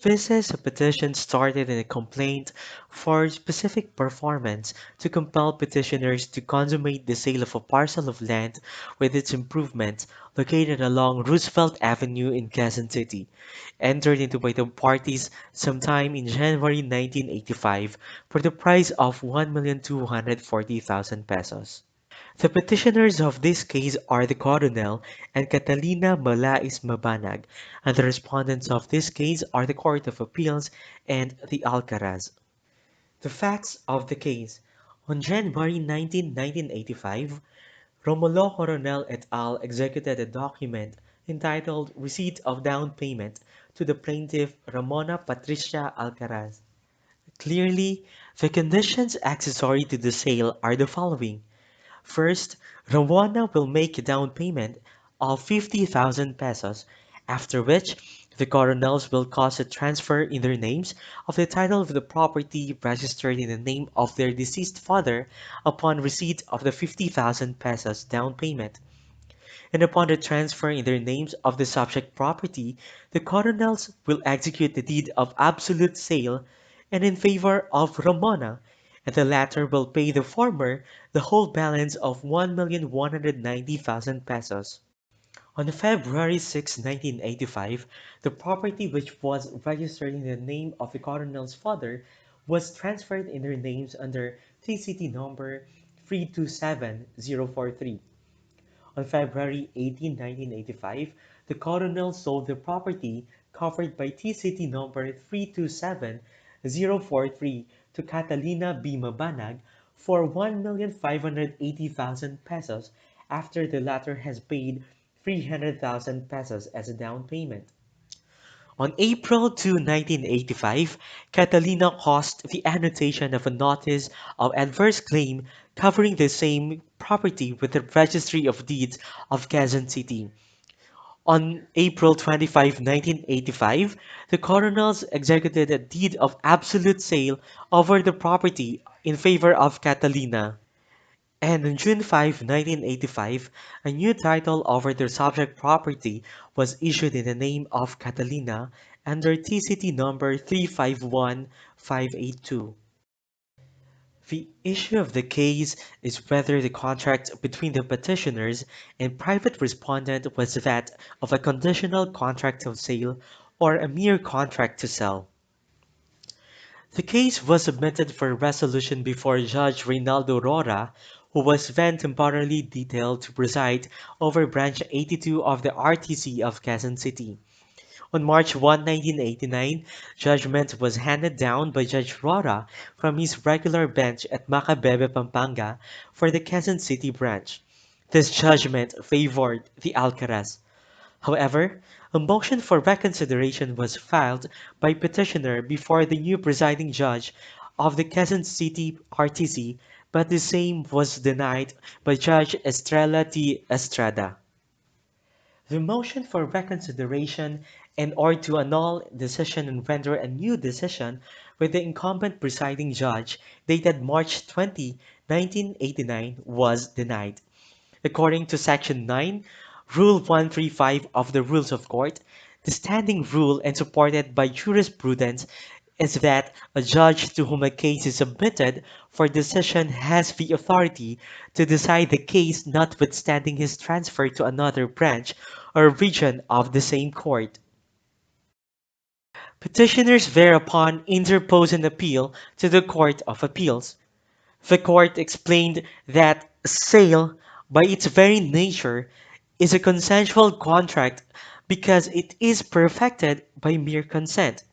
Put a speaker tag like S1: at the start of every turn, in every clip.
S1: This is a petition started in a complaint for specific performance to compel petitioners to consummate the sale of a parcel of land with its improvements located along Roosevelt Avenue in Quezon City, entered into by the parties sometime in January 1985 for the price of 1,240,000 pesos. The petitioners of this case are the Coronel and Catalina Malais Mabanag, and the respondents of this case are the Court of Appeals and the Alcaraz. The facts of the case. On January 19, 1985, Romulo Coronel et al. Executed a document entitled Receipt of Down Payment to the plaintiff Ramona Patricia Alcaraz. Clearly, the conditions accessory to the sale are the following. First, Rwanda will make a down payment of 50,000 pesos, after which the Coronels will cause a transfer in their names of the title of the property registered in the name of their deceased father upon receipt of the 50,000 pesos down payment. And upon the transfer in their names of the subject property, the Coronels will execute the deed of absolute sale and in favor of Ramona, and the latter will pay the former the whole balance of 1,190,000 pesos. On February 6, 1985, the property which was registered in the name of the Coronel's father was transferred in their names under TCT number 327043. On February 18, 1985, the Coronel sold the property covered by T-City number 327043 to Catalina B. Mabanag for 1,580,000 pesos after the latter has paid 300,000 pesos as a down payment. On April 2, 1985, Catalina caused the annotation of a notice of adverse claim covering the same property with the Registry of Deeds of Quezon City. On April 25, 1985, the Coronels executed a deed of absolute sale over the property in favor of Catalina. And on June 5, 1985, a new title over their subject property was issued in the name of Catalina under TCT number 351582. The issue of the case is whether the contract between the petitioners and private respondent was that of a conditional contract of sale or a mere contract to sell. The case was submitted for resolution before Judge Reynaldo Rora, who was then temporarily detailed to preside over Branch 82 of the RTC of Quezon City. On March 1, 1989, judgment was handed down by Judge Rora from his regular bench at Macabebe, Pampanga for the Quezon City branch. This judgment favored the Alcaraz. However, a motion for reconsideration was filed by petitioner before the new presiding judge of the Quezon City RTC, but the same was denied by Judge Estrella T. Estrada. The motion for reconsideration in order to annul decision and render a new decision with the incumbent presiding judge dated March 20, 1989 was denied. According to Section 9, Rule 135 of the Rules of Court, the standing rule and supported by jurisprudence is that a judge to whom a case is submitted for decision has the authority to decide the case notwithstanding his transfer to another branch or region of the same court. Petitioners thereupon interpose an appeal to the Court of Appeals. The court explained that sale, by its very nature, is a consensual contract because it is perfected by mere consent.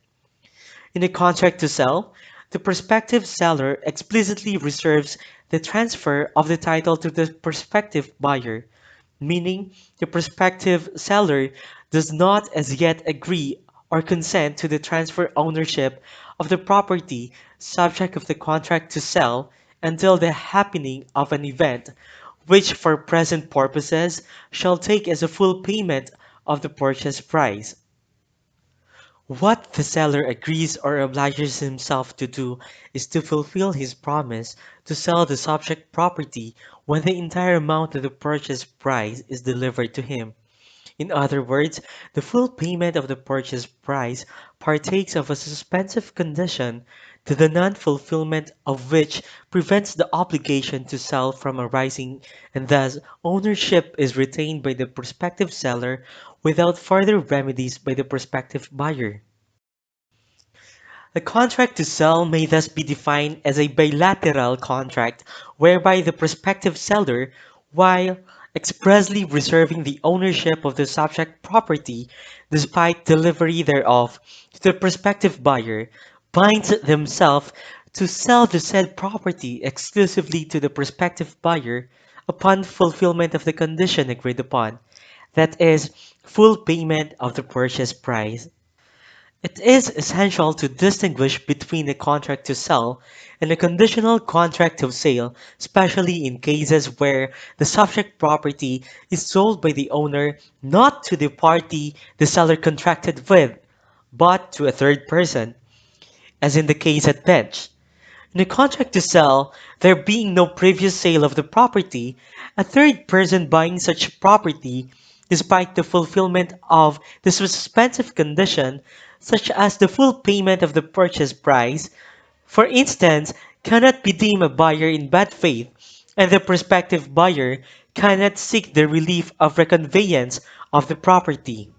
S1: In a contract to sell, the prospective seller explicitly reserves the transfer of the title to the prospective buyer, meaning the prospective seller does not as yet agree or consent to the transfer ownership of the property subject of the contract to sell until the happening of an event which for present purposes shall take as a full payment of the purchase price. What the seller agrees or obliges himself to do is to fulfill his promise to sell the subject property when the entire amount of the purchase price is delivered to him. In other words, the full payment of the purchase price partakes of a suspensive condition to the non-fulfillment of which prevents the obligation to sell from arising, and thus ownership is retained by the prospective seller without further remedies by the prospective buyer. The contract to sell may thus be defined as a bilateral contract whereby the prospective seller, while expressly reserving the ownership of the subject property despite delivery thereof to the prospective buyer, binds themselves to sell the said property exclusively to the prospective buyer upon fulfillment of the condition agreed upon, that is, full payment of the purchase price. It is essential to distinguish between a contract to sell and a conditional contract of sale, especially in cases where the subject property is sold by the owner not to the party the seller contracted with, but to a third person, as in the case at bench. In a contract to sell, there being no previous sale of the property, a third person buying such property, despite the fulfillment of the suspensive condition, such as the full payment of the purchase price, for instance, cannot be deemed a buyer in bad faith, and the prospective buyer cannot seek the relief of reconveyance of the property.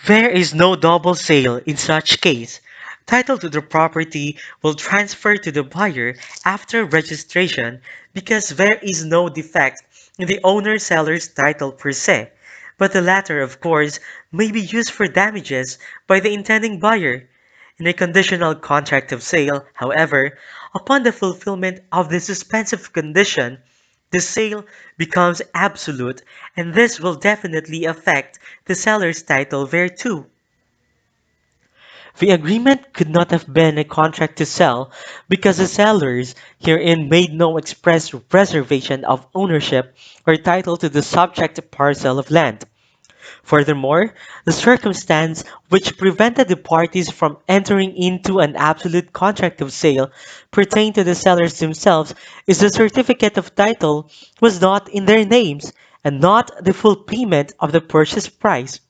S1: There is no double sale in such case. Title to the property will transfer to the buyer after registration because there is no defect in the owner-seller's title per se, but the latter, of course, may be used for damages by the intending buyer. In a conditional contract of sale, however, upon the fulfillment of the suspensive condition, the sale becomes absolute, and this will definitely affect the seller's title thereto. The agreement could not have been a contract to sell because the sellers herein made no express reservation of ownership or title to the subject parcel of land. Furthermore, the circumstance which prevented the parties from entering into an absolute contract of sale pertained to the sellers themselves is the certificate of title was not in their names and not the full payment of the purchase price.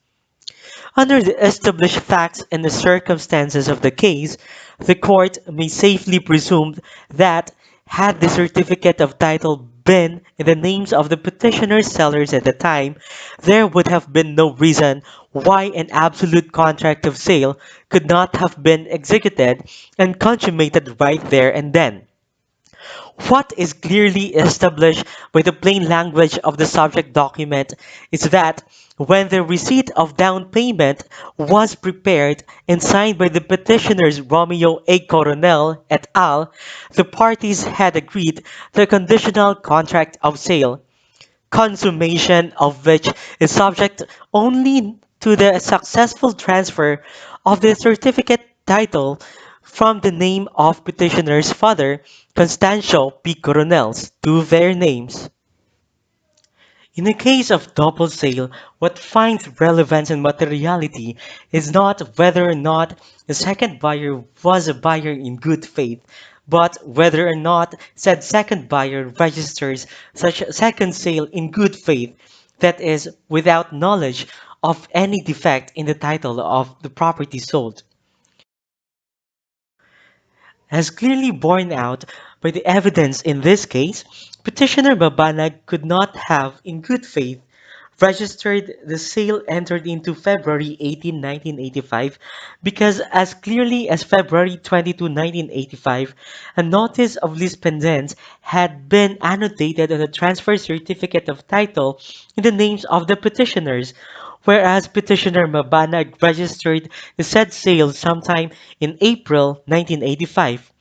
S1: Under the established facts and the circumstances of the case, the court may safely presume that had the certificate of title been in the names of the petitioner's sellers at the time, there would have been no reason why an absolute contract of sale could not have been executed and consummated right there and then. What is clearly established by the plain language of the subject document is that when the receipt of down payment was prepared and signed by the petitioners Romeo A. Coronel et al., the parties had agreed to a conditional contract of sale, consummation of which is subject only to the successful transfer of the certificate title from the name of petitioner's father, Constancio P. Coronels, to their names. In the case of double sale, what finds relevance and materiality is not whether or not the second buyer was a buyer in good faith, but whether or not said second buyer registers such a second sale in good faith, that is, without knowledge of any defect in the title of the property sold. As clearly borne out by the evidence in this case, Petitioner Babanag could not have, in good faith, registered the sale entered into February 18, 1985 because as clearly as February 22, 1985, a notice of lease pendens had been annotated on the transfer certificate of title in the names of the petitioners, whereas petitioner Mabanag registered the said sale sometime in April 1985.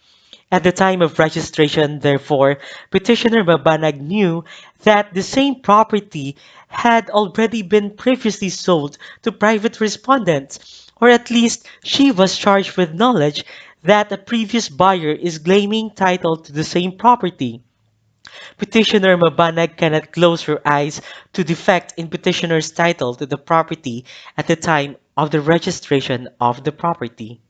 S1: At the time of registration, therefore, petitioner Mabanag knew that the same property had already been previously sold to private respondents, or at least she was charged with knowledge that a previous buyer is claiming title to the same property. Petitioner Mabanag cannot close her eyes to defect in petitioner's title to the property at the time of the registration of the property.